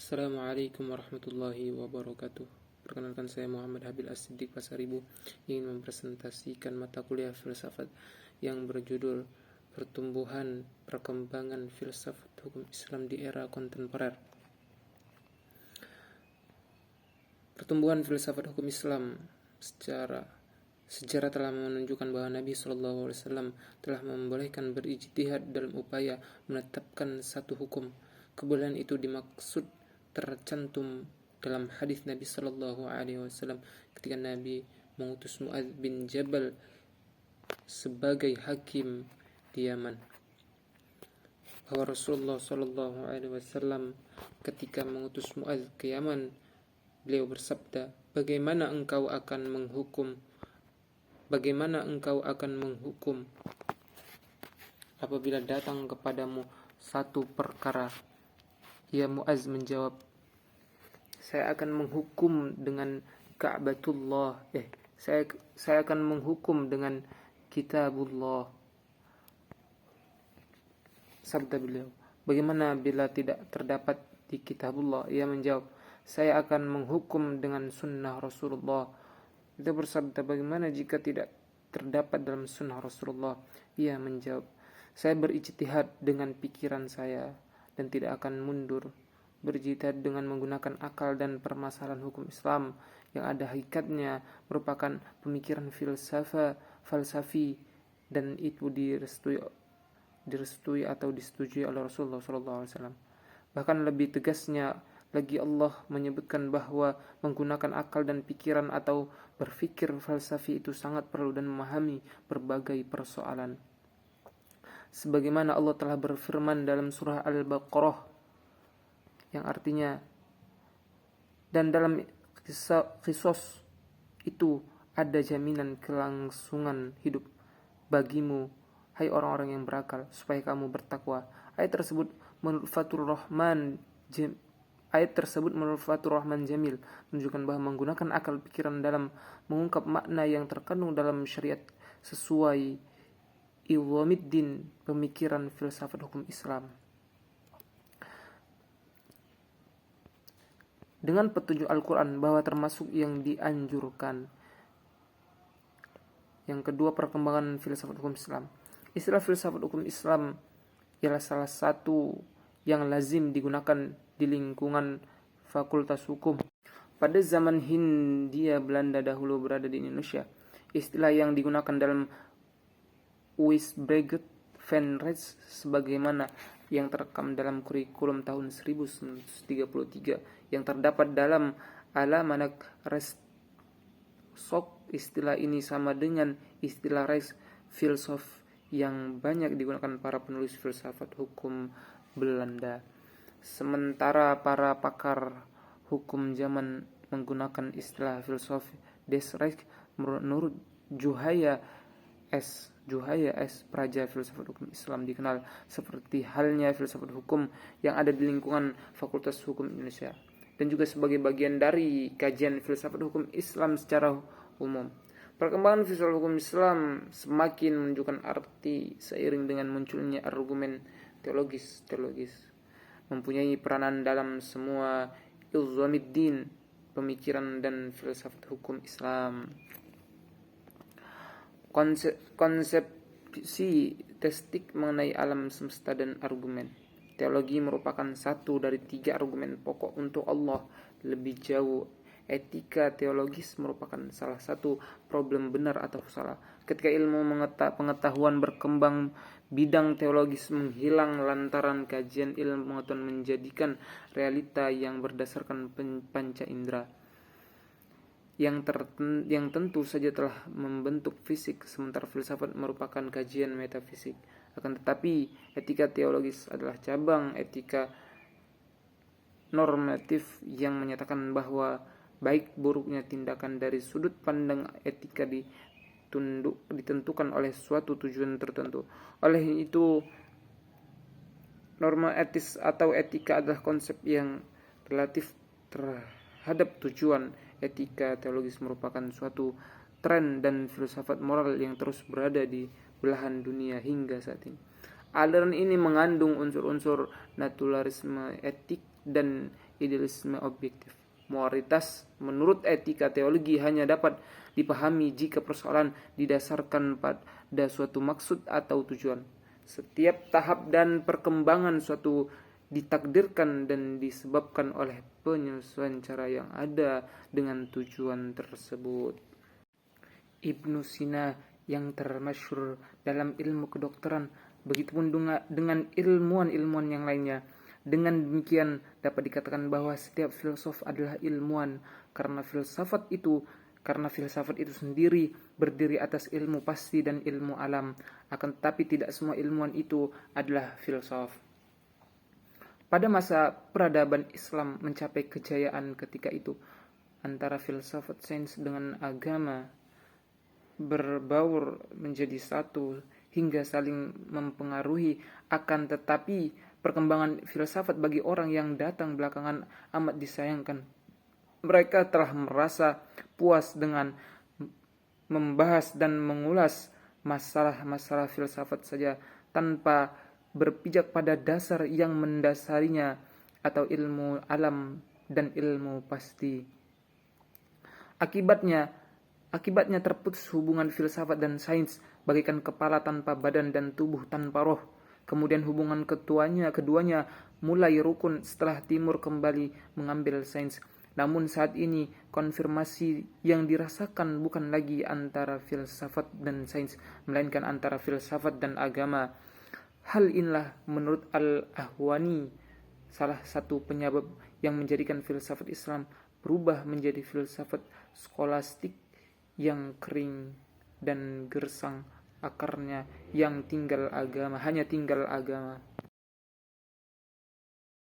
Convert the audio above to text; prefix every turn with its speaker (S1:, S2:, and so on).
S1: Assalamualaikum warahmatullahi wabarakatuh. Perkenalkan, saya Muhammad Habil As-Siddiq Pasaribu ingin mempresentasikan mata kuliah filsafat yang berjudul Pertumbuhan Perkembangan Filsafat Hukum Islam di Era Kontemporer. Pertumbuhan filsafat hukum Islam sejarah telah menunjukkan bahwa Nabi SAW telah membolehkan berijtihad dalam upaya menetapkan satu hukum. Kebolehan itu dimaksud tercantum dalam hadis Nabi Shallallahu Alaihi Wasallam ketika Nabi mengutus Muadz bin Jabal sebagai hakim di Yaman, bahwa Rasulullah Shallallahu Alaihi Wasallam ketika mengutus Muadz ke Yaman, beliau bersabda, bagaimana engkau akan menghukum apabila datang kepadamu satu perkara? Ya Mu'az menjawab, saya akan menghukum dengan Ka'batullah. Saya akan menghukum dengan Kitabullah. Sabda beliau, bagaimana bila tidak terdapat di Kitabullah? Ia menjawab, saya akan menghukum dengan sunnah Rasulullah. Kita bersabda, bagaimana jika tidak terdapat dalam sunnah Rasulullah? Ia menjawab, saya berijtihad dengan pikiran saya dan tidak akan mundur. Berijtihad dengan menggunakan akal dan permasalahan hukum Islam yang ada hakikatnya merupakan pemikiran falsafi, dan itu direstui atau disetujui oleh Rasulullah SAW. Bahkan lebih tegasnya lagi, Allah menyebutkan bahwa menggunakan akal dan pikiran atau berpikir falsafi itu sangat perlu dan memahami berbagai persoalan. Sebagaimana Allah telah berfirman dalam surah Al-Baqarah yang artinya, dan dalam kisos itu ada jaminan kelangsungan hidup bagimu, hai orang-orang yang berakal, supaya kamu bertakwa. Ayat tersebut menurut Fathur Rahman Jamil menunjukkan bahwa menggunakan akal pikiran dalam mengungkap makna yang terkandung dalam syariat sesuai Iwamiddin, pemikiran filsafat hukum Islam. Dengan petunjuk Al-Quran bahwa termasuk yang dianjurkan. Yang kedua, perkembangan filsafat hukum Islam. Istilah filsafat hukum Islam ialah salah satu yang lazim digunakan di lingkungan fakultas hukum. Pada zaman Hindia Belanda dahulu berada di Indonesia, istilah yang digunakan dalam Wijsbergen van Rees sebagaimana yang terekam dalam kurikulum tahun 1933 yang terdapat dalam Almanak Reissok. Istilah ini sama dengan istilah Reis filsuf yang banyak digunakan para penulis filsafat hukum Belanda. Sementara para pakar hukum zaman menggunakan istilah filsuf des Reich. Menurut Juhaya S. Praja filsafat hukum Islam dikenal seperti halnya filsafat hukum yang ada di lingkungan Fakultas Hukum Indonesia, dan juga sebagai bagian dari kajian filsafat hukum Islam secara umum. Perkembangan filsafat hukum Islam semakin menunjukkan arti seiring dengan munculnya argumen teologis mempunyai peranan dalam semua ilmuddin, pemikiran dan filsafat hukum Islam. Konsepsi teistik mengenai alam semesta dan argumen teologi merupakan satu dari 3 argumen pokok untuk Allah. Lebih jauh, etika teologis merupakan salah satu problem benar atau salah. Ketika ilmu pengetahuan berkembang, bidang teologis menghilang lantaran kajian ilmu pengetahuan menjadikan realita yang berdasarkan panca indera yang tentu saja telah membentuk fisik, sementara filsafat merupakan kajian metafisik. Akan tetapi, etika teologis adalah cabang etika normatif yang menyatakan bahwa baik buruknya tindakan dari sudut pandang etika ditentukan oleh suatu tujuan tertentu. Oleh itu, norma etis atau etika adalah konsep yang relatif terhadap tujuan. Etika teologis merupakan suatu tren dan filsafat moral yang terus berada di belahan dunia hingga saat ini. Aliran ini mengandung unsur-unsur naturalisme etik dan idealisme objektif. Moralitas menurut etika teologi hanya dapat dipahami jika persoalan didasarkan pada suatu maksud atau tujuan. Setiap tahap dan perkembangan suatu ditakdirkan dan disebabkan oleh penyesuaian cara yang ada dengan tujuan tersebut. Ibnu Sina yang termasyhur dalam ilmu kedokteran, begitupun dengan ilmuwan-ilmuwan yang lainnya. Dengan demikian dapat dikatakan bahwa setiap filsuf adalah ilmuwan karena filsafat itu sendiri berdiri atas ilmu pasti dan ilmu alam. Akan tetapi tidak semua ilmuwan itu adalah filsuf. Pada masa peradaban Islam mencapai kejayaan ketika itu, antara filsafat sains dengan agama berbaur menjadi satu hingga saling mempengaruhi. Akan tetapi perkembangan filsafat bagi orang yang datang belakangan amat disayangkan. Mereka telah merasa puas dengan membahas dan mengulas masalah-masalah filsafat saja tanpa berpijak pada dasar yang mendasarinya atau ilmu alam dan ilmu pasti. Akibatnya terputus hubungan filsafat dan sains bagaikan kepala tanpa badan dan tubuh tanpa roh. Kemudian hubungan keduanya mulai rukun setelah timur kembali mengambil sains. Namun saat ini konfirmasi yang dirasakan bukan lagi antara filsafat dan sains, melainkan antara filsafat dan agama. Hal inilah menurut Al-Ahwani salah satu penyebab yang menjadikan filsafat Islam berubah menjadi filsafat skolastik yang kering dan gersang, akarnya hanya tinggal agama.